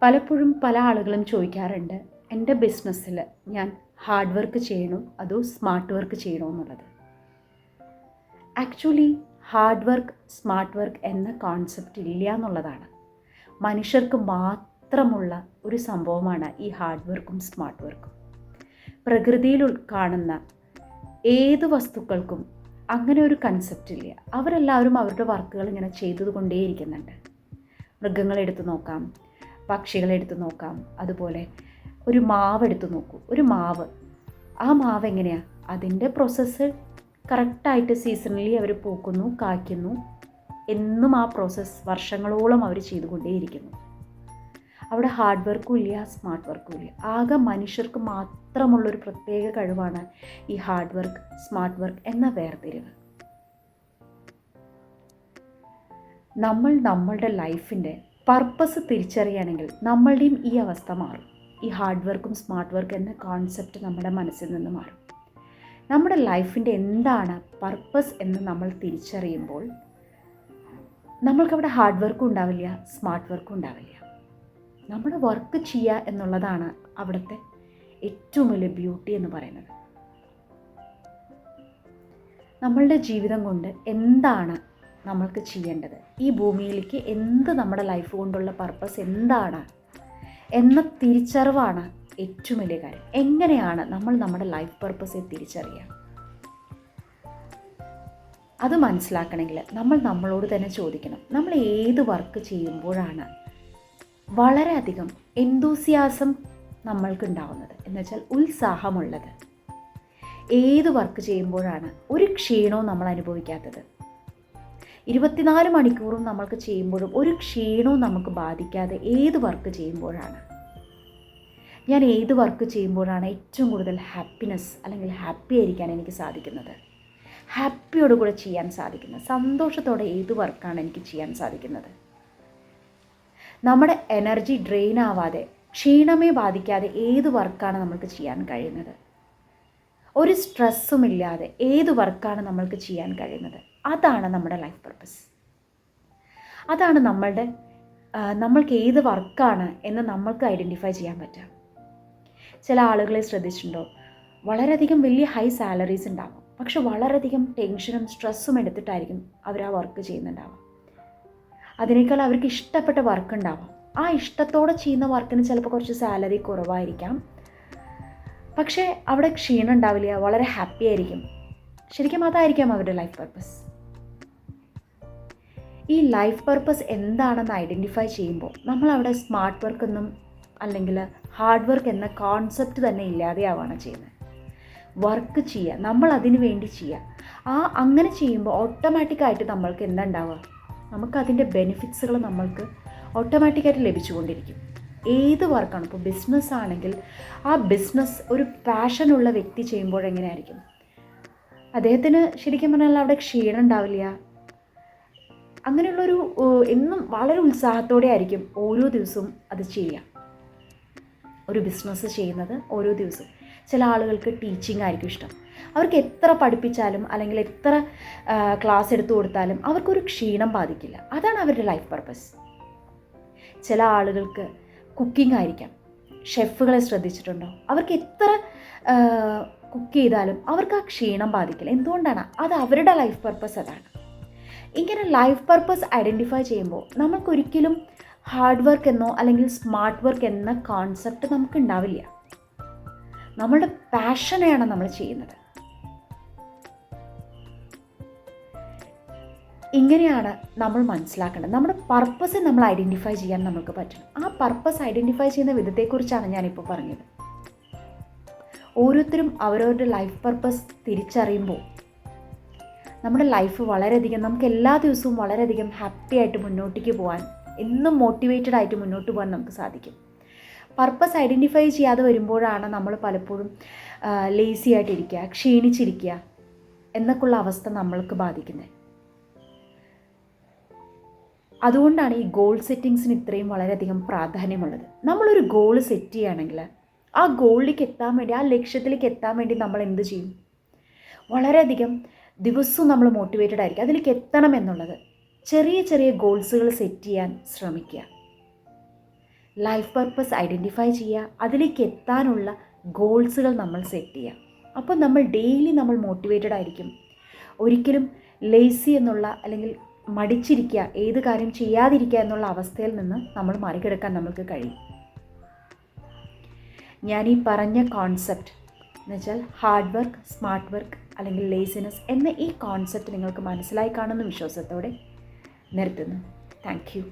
പലപ്പോഴും പല ആളുകളും ചോദിക്കാറുണ്ട്, എൻ്റെ ബിസിനസ്സിൽ ഞാൻ ഹാർഡ് വർക്ക് ചെയ്യണോ അതോ സ്മാർട്ട് വർക്ക് ചെയ്യണോ എന്നുള്ളത്. Actually hard work smart work എന്ന കോൺസെപ്റ്റ് ഇല്ല എന്നുള്ളതാണ്. മനുഷ്യർക്ക് മാത്രമുള്ള ഒരു സംഭവമാണ് ഈ ഹാർഡ് വർക്കും സ്മാർട്ട് വർക്കും. പ്രകൃതിയിൽ കാണുന്ന ഏത് വസ്തുക്കൾക്കും അങ്ങനെ ഒരു കൺസെപ്റ്റ് ഇല്ല. അവരെല്ലാവരും അവരുടെ വർക്കുകൾ ഇങ്ങനെ ചെയ്തുകൊണ്ടേയിരിക്കുന്നുണ്ട്. മൃഗങ്ങളെടുത്ത് നോക്കാം, പക്ഷികളെടുത്ത് നോക്കാം, അതുപോലെ ഒരു മാവ് എടുത്ത് നോക്കൂ. ഒരു മാവ്, ആ മാവ് എങ്ങനെയാണ്? അതിൻ്റെ പ്രോസസ്സ് കറക്റ്റായിട്ട് സീസണലി അവർ പൂക്കുന്നു, കായ്ക്കുന്നു. എന്നും ആ പ്രോസസ്സ് വർഷങ്ങളോളം അവർ ചെയ്തുകൊണ്ടേയിരിക്കുന്നു. അവിടെ ഹാർഡ് വർക്കും ഇല്ല, സ്മാർട്ട് വർക്കും ഇല്ല. ആകെ മനുഷ്യർക്ക് മാത്രമുള്ളൊരു പ്രത്യേക കഴിവാണ് ഈ ഹാർഡ് വർക്ക് സ്മാർട്ട് വർക്ക് എന്ന വേർതിരിവ്. നമ്മൾ നമ്മളുടെ ലൈഫിൻ്റെ പർപ്പസ് തിരിച്ചറിയുകയാണെങ്കിൽ നമ്മളുടെയും ഈ അവസ്ഥ മാറും. ഈ ഹാർഡ് വർക്കും സ്മാർട്ട് വർക്ക് എന്ന കോൺസെപ്റ്റ് നമ്മുടെ മനസ്സിൽ നിന്ന് മാറും. നമ്മുടെ ലൈഫിൻ്റെ എന്താണ് പർപ്പസ് എന്ന് നമ്മൾ തിരിച്ചറിയുമ്പോൾ നമ്മൾക്കവിടെ ഹാർഡ് വർക്കും ഉണ്ടാവില്ല, സ്മാർട്ട് വർക്കും ഉണ്ടാവില്ല. നമ്മുടെ വർക്ക് ചെയ്യുക എന്നുള്ളതാണ് അവിടുത്തെ ഏറ്റവും വലിയ ബ്യൂട്ടി എന്ന് പറയുന്നത്. നമ്മളുടെ ജീവിതം കൊണ്ട് എന്താണ് നമ്മൾക്ക് ചെയ്യേണ്ടത്, ഈ ഭൂമിയിലേക്ക് എന്ത് നമ്മുടെ ലൈഫ് കൊണ്ടുള്ള പർപ്പസ് എന്താണ് എന്ന തിരിച്ചറിവാണ് ഏറ്റവും വലിയ കാര്യം. എങ്ങനെയാണ് നമ്മൾ നമ്മുടെ ലൈഫ് പർപ്പസെ തിരിച്ചറിയുക? അത് മനസ്സിലാക്കണമെങ്കിൽ നമ്മൾ നമ്മളോട് തന്നെ ചോദിക്കണം, നമ്മൾ ഏത് വർക്ക് ചെയ്യുമ്പോഴാണ് വളരെയധികം എന്തൂസിയാസം നമ്മൾക്കുണ്ടാവുന്നത്, എന്നുവെച്ചാൽ ഉത്സാഹമുള്ളത്. ഏത് വർക്ക് ചെയ്യുമ്പോഴാണ് ഒരു ക്ഷീണവും നമ്മൾ അനുഭവിക്കാത്തത്? 24 മണിക്കൂറും നമ്മൾക്ക് ചെയ്യുമ്പോഴും ഒരു ക്ഷീണവും നമുക്ക് ബാധിക്കാതെ ഏത് വർക്ക് ചെയ്യുമ്പോഴാണ്? ഞാൻ ഏത് വർക്ക് ചെയ്യുമ്പോഴാണ് ഏറ്റവും കൂടുതൽ ഹാപ്പിനെസ് അല്ലെങ്കിൽ ഹാപ്പി ആയിരിക്കാൻ എനിക്ക് സാധിക്കുന്നത്, ഹാപ്പിയോടുകൂടെ ചെയ്യാൻ സാധിക്കുന്നത്, സന്തോഷത്തോടെ ഏത് വർക്കാണ് എനിക്ക് ചെയ്യാൻ സാധിക്കുന്നത്? നമ്മുടെ എനർജി ഡ്രെയിൻ ആവാതെ, ക്ഷീണമേ ബാധിക്കാതെ ഏത് വർക്കാണ് നമ്മൾക്ക് ചെയ്യാൻ കഴിയുന്നത്? ഒരു സ്ട്രെസ്സും ഇല്ലാതെ ഏത് വർക്കാണ് നമ്മൾക്ക് ചെയ്യാൻ കഴിയുന്നത്? അതാണ് നമ്മുടെ ലൈഫ് പർപ്പസ്. അതാണ് നമ്മൾക്ക് ഏത് വർക്കാണ് എന്ന് നമ്മൾക്ക് ഐഡൻറ്റിഫൈ ചെയ്യാൻ പറ്റുക. ചില ആളുകളെ ശ്രദ്ധിച്ചിട്ടുണ്ടോ? വളരെയധികം വലിയ ഹൈ സാലറീസ് ഉണ്ടാവും, പക്ഷെ വളരെയധികം ടെൻഷനും സ്ട്രെസ്സും എടുത്തിട്ടായിരിക്കും അവർ ആ വർക്ക് ചെയ്യുന്നുണ്ടാവുക. അതിനേക്കാൾ അവർക്ക് ഇഷ്ടപ്പെട്ട വർക്ക് ഉണ്ടാവാം. ആ ഇഷ്ടത്തോടെ ചെയ്യുന്ന വർക്കിന് ചിലപ്പോൾ കുറച്ച് സാലറി കുറവായിരിക്കാം, പക്ഷേ അവിടെ ക്ഷീണം ഉണ്ടാവില്ല, വളരെ ഹാപ്പി ആയിരിക്കും. ശരിക്കും അതായിരിക്കാം അവരുടെ ലൈഫ് പർപ്പസ്. ഈ ലൈഫ് പർപ്പസ് എന്താണെന്ന് ഐഡൻറ്റിഫൈ ചെയ്യുമ്പോൾ നമ്മളവിടെ സ്മാർട്ട് വർക്ക് എന്നും അല്ലെങ്കിൽ ഹാർഡ് വർക്ക് എന്ന കോൺസെപ്റ്റ് തന്നെ ഇല്ലാതെയാവാണ് ചെയ്യുന്നത്. വർക്ക് ചെയ്യുക, നമ്മൾ അതിനു വേണ്ടി ചെയ്യുക. അങ്ങനെ ചെയ്യുമ്പോൾ ഓട്ടോമാറ്റിക്കായിട്ട് നമ്മൾക്ക് എന്താ ഉണ്ടാവുക? നമുക്കതിൻ്റെ ബെനിഫിറ്റ്സുകൾ നമ്മൾക്ക് ഓട്ടോമാറ്റിക്കായിട്ട് ലഭിച്ചുകൊണ്ടിരിക്കും. ഏത് വർക്കാണ്, ഇപ്പോൾ ബിസിനസ് ആണെങ്കിൽ ആ ബിസിനസ് ഒരു പാഷനുള്ള വ്യക്തി ചെയ്യുമ്പോൾ എങ്ങനെയായിരിക്കും? അദ്ദേഹത്തിന് ശരിക്കും പറഞ്ഞാൽ അവിടെ ക്ഷീണം ഉണ്ടാവില്ല. അങ്ങനെയുള്ളൊരു എന്നും വളരെ ഉത്സാഹത്തോടെ ആയിരിക്കും ഓരോ ദിവസവും അത് ചെയ്യുക. ഒരു ബിസിനസ് ചെയ്യുന്നത് ഓരോ ദിവസവും. ചില ആളുകൾക്ക് ടീച്ചിങ് ആയിരിക്കും ഇഷ്ടം. അവർക്ക് എത്ര പഠിപ്പിച്ചാലും അല്ലെങ്കിൽ എത്ര ക്ലാസ് എടുത്തു കൊടുത്താലും അവർക്കൊരു ക്ഷീണം ബാധിക്കില്ല. അതാണ് അവരുടെ ലൈഫ് പർപ്പസ്. ചില ആളുകൾക്ക് കുക്കിംഗ് ആയിരിക്കാം. ഷെഫുകളെ ശ്രദ്ധിച്ചിട്ടുണ്ടോ? അവർക്ക് എത്ര കുക്ക് ചെയ്താലും അവർക്ക് ആ ക്ഷീണം ബാധിക്കില്ല. എന്തുകൊണ്ടാണ്? അത് അവരുടെ ലൈഫ് പർപ്പസ് അതാണ്. ഇങ്ങനെ ലൈഫ് പർപ്പസ് ഐഡൻറ്റിഫൈ ചെയ്യുമ്പോൾ നമുക്കൊരിക്കലും ഹാർഡ് വർക്ക് എന്നോ അല്ലെങ്കിൽ സ്മാർട്ട് വർക്ക് എന്ന കോൺസെപ്റ്റ് നമുക്ക് ഉണ്ടാവില്ല. നമ്മളുടെ പാഷനെയാണ് നമ്മൾ ചെയ്യുന്നത്. ഇങ്ങനെയാണ് നമ്മൾ മനസ്സിലാക്കേണ്ടത്. നമ്മുടെ പർപ്പസ് നമ്മൾ ഐഡൻറ്റിഫൈ ചെയ്യാൻ നമുക്ക് പറ്റണം. ആ പർപ്പസ് ഐഡൻറ്റിഫൈ ചെയ്യുന്ന വിധത്തെക്കുറിച്ചാണ് ഞാനിപ്പോൾ പറഞ്ഞത്. ഓരോരുത്തരും അവരവരുടെ ലൈഫ് പർപ്പസ് തിരിച്ചറിയുമ്പോൾ നമ്മുടെ ലൈഫ് വളരെയധികം, നമുക്ക് എല്ലാ ദിവസവും വളരെയധികം ഹാപ്പി ആയിട്ട് മുന്നോട്ടേക്ക് പോകാൻ, എന്നും മോട്ടിവേറ്റഡ് ആയിട്ട് മുന്നോട്ട് പോകാൻ നമുക്ക് സാധിക്കും. പർപ്പസ് ഐഡൻറ്റിഫൈ ചെയ്യാതെ വരുമ്പോഴാണ് നമ്മൾ പലപ്പോഴും ലേസി ആയിട്ടിരിക്കുക, ക്ഷീണിച്ചിരിക്കുക എന്നൊക്കെയുള്ള അവസ്ഥ നമ്മൾക്ക് ബാധിക്കുന്നത്. അതുകൊണ്ടാണ് ഈ ഗോൾ സെറ്റിങ്സിന് ഇത്രയും വളരെയധികം പ്രാധാന്യമുള്ളത്. നമ്മളൊരു ഗോൾ സെറ്റ് ചെയ്യുകയാണെങ്കിൽ ആ ഗോളിലേക്ക് എത്താൻ വേണ്ടി, ആ ലക്ഷ്യത്തിലേക്ക് എത്താൻ വേണ്ടി നമ്മൾ എന്ത് ചെയ്യും? വളരെയധികം ദിവസവും നമ്മൾ മോട്ടിവേറ്റഡ് ആയിരിക്കും അതിലേക്ക് എത്തണം എന്നുള്ളത്. ചെറിയ ചെറിയ ഗോൾസുകൾ സെറ്റ് ചെയ്യാൻ ശ്രമിക്കുക. ലൈഫ് പർപ്പസ് ഐഡൻറ്റിഫൈ ചെയ്യുക, അതിലേക്ക് എത്താനുള്ള ഗോൾസുകൾ നമ്മൾ സെറ്റ് ചെയ്യുക. അപ്പോൾ നമ്മൾ ഡെയിലി നമ്മൾ മോട്ടിവേറ്റഡ് ആയിരിക്കും. ഒരിക്കലും ലേസി എന്നുള്ള അല്ലെങ്കിൽ മടിച്ചിരിക്കുക, ഏത് കാര്യം ചെയ്യാതിരിക്കുക എന്നുള്ള അവസ്ഥയിൽ നിന്ന് നമ്മൾ മറികടക്കാൻ നമ്മൾക്ക് കഴിയും. ഞാൻ ഈ പറഞ്ഞ കോൺസെപ്റ്റ് എന്നുവെച്ചാൽ ഹാർഡ് വർക്ക്, സ്മാർട്ട് വർക്ക് അല്ലെങ്കിൽ ലേസിനെസ് എന്ന ഈ കോൺസെപ്റ്റ് നിങ്ങൾക്ക് മനസ്സിലായി കാണുന്ന വിശ്വാസത്തോടെ നിർത്തുന്നു. Thank you.